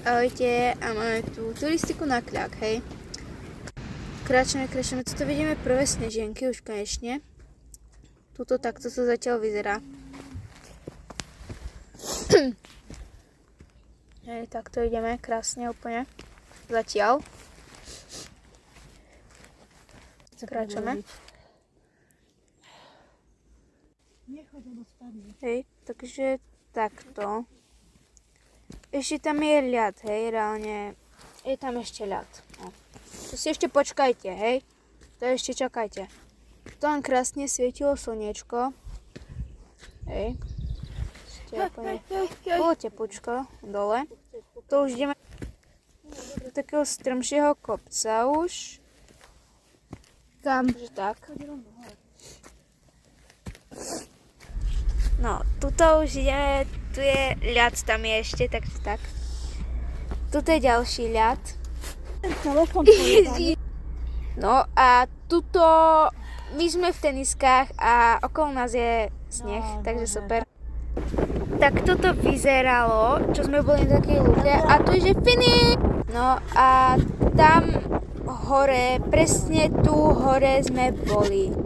Ahojte, a máme tu turistiku na Kľak, hej. Kráčame, tuto vidíme prvé snežienky už konečne. Tuto takto to zatiaľ vyzerá. Hej, takto ideme krásne úplne. Zatiaľ. Kráčame. Hej, takže takto. Ešte tam je ľad, hej, reálne. Je tam ešte ľad. No. To si ešte počkajte, hej. To ešte čakajte. Tam krásne svietilo slniečko. Hej. Bolo teplúčko dole. To už ideme do takého strmšieho kopca už. Tam, že tak. No, tuto už ideme, tu je ľad, tam je ešte, takže tak. Tuto je ďalší ľad. No a tuto, my sme v teniskách a okolo nás je sneh, takže super. Tak toto vyzeralo, čo sme boli na takej lúke a tu je že fini. No a tam hore, presne tu hore sme boli.